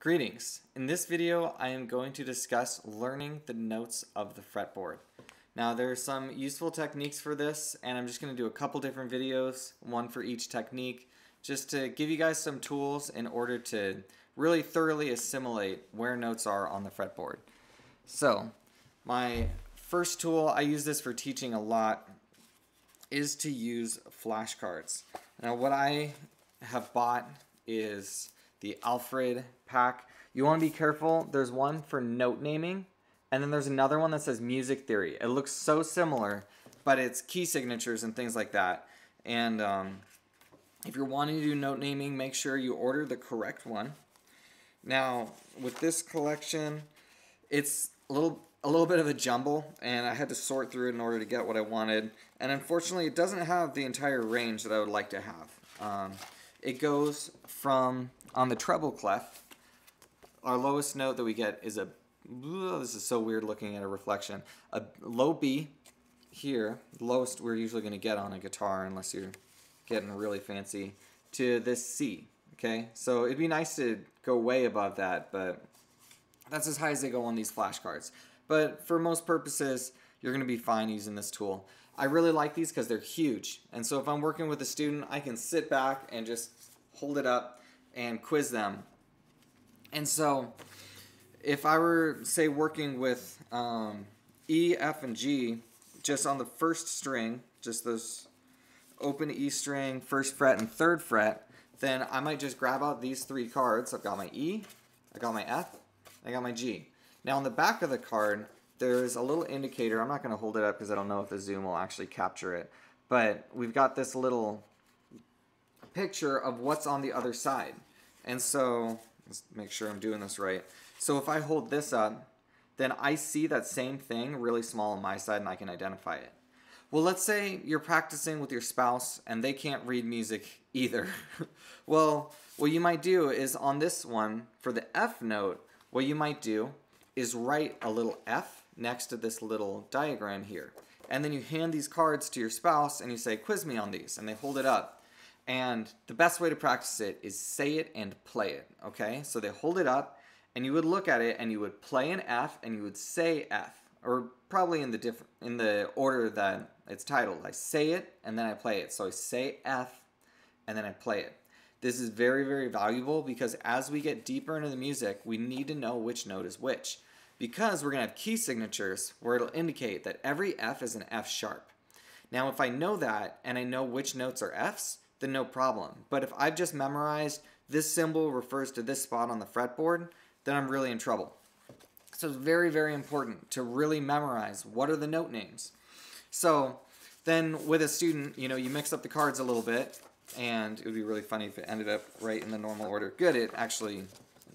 Greetings. In this video, I am going to discuss learning the notes of the fretboard. Now, there are some useful techniques for this, and I'm just going to do a couple different videos, one for each technique, just to give you guys some tools in order to really thoroughly assimilate where notes are on the fretboard. So, my first tool, I use this for teaching a lot, is to use flashcards. Now, what I have bought is the Alfred pack. You want to be careful. There's one for note naming, and then there's another one that says music theory. It looks so similar, but it's key signatures and things like that. And if you're wanting to do note naming, make sure you order the correct one. Now, with this collection, it's a little bit of a jumble, and I had to sort through it in order to get what I wanted. And unfortunately, it doesn't have the entire range that I would like to have. It goes from, on the treble clef, our lowest note that we get is a, this is so weird looking at a reflection, a low B here, the lowest we're usually going to get on a guitar unless you're getting really fancy, to this C, okay? So it'd be nice to go way above that, but that's as high as they go on these flashcards. But for most purposes, you're going to be fine using this tool. I really like these because they're huge, and so if I'm working with a student, I can sit back and just hold it up and quiz them. And so if I were, say, working with E, F, and G just on the first string, just those open E string, first fret, and third fret, then I might just grab out these three cards. I've got my E, I got my F, I got my G. Now on the back of the card, there's a little indicator. I'm not going to hold it up because I don't know if the zoom will actually capture it. But we've got this little picture of what's on the other side. And so, let's make sure I'm doing this right. So if I hold this up, then I see that same thing really small on my side and I can identify it. Well, let's say you're practicing with your spouse and they can't read music either. Well, what you might do is on this one, for the F note, what you might do is write a little F next to this little diagram here. And then you hand these cards to your spouse and you say, quiz me on these, and they hold it up. And the best way to practice it is say it and play it, okay? So they hold it up and you would look at it and you would play an F and you would say F, or probably in the order that it's titled. I say it and then I play it. So I say F and then I play it. This is very, very valuable because as we get deeper into the music, we need to know which note is which, because we're going to have key signatures where it'll indicate that every F is an F sharp. Now, if I know that and I know which notes are Fs, then no problem. But if I've just memorized this symbol refers to this spot on the fretboard, then I'm really in trouble. So it's very, very important to really memorize what are the note names. So then with a student, you mix up the cards a little bit, and it would be really funny if it ended up right in the normal order. Good, it actually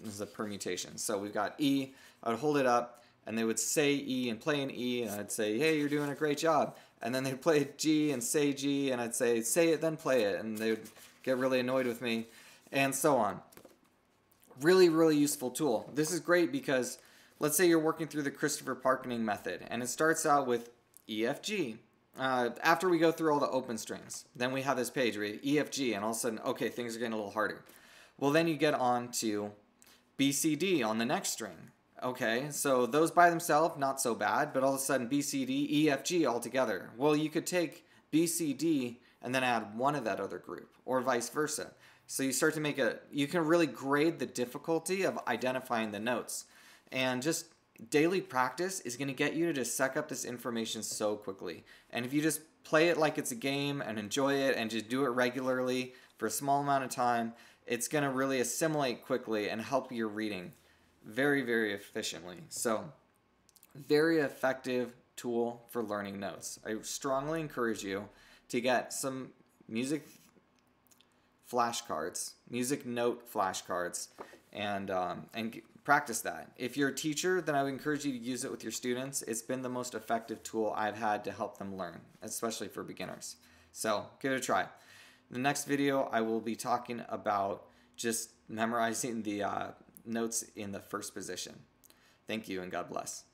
is a permutation. So we've got E, I would hold it up, and they would say E and play an E, and I'd say, hey, you're doing a great job. And then they'd play G and say G, and I'd say it, then play it, and they would get really annoyed with me, and so on. Really, really useful tool. This is great because let's say you're working through the Christopher Parkening method, and it starts out with E, F, G. After we go through all the open strings, then we have this page where E, F, G, and all of a sudden, okay, things are getting a little harder. Well, then you get on to B, C, D on the next string. Okay, so those by themselves, not so bad, but all of a sudden B, C, D, E, F, G all together. Well, you could take B, C, D and then add one of that other group, or vice versa. So you start to you can really grade the difficulty of identifying the notes. And just daily practice is going to get you to just suck up this information so quickly. And if you just play it like it's a game and enjoy it and just do it regularly for a small amount of time, it's going to really assimilate quickly and help your reading very, very efficiently. So, very effective tool for learning notes. I strongly encourage you to get some music flashcards, music note flashcards, and practice that. If you're a teacher, then I would encourage you to use it with your students. It's been the most effective tool I've had to help them learn, especially for beginners. So, give it a try. In the next video, I will be talking about just memorizing the notes in the first position. Thank you and God bless.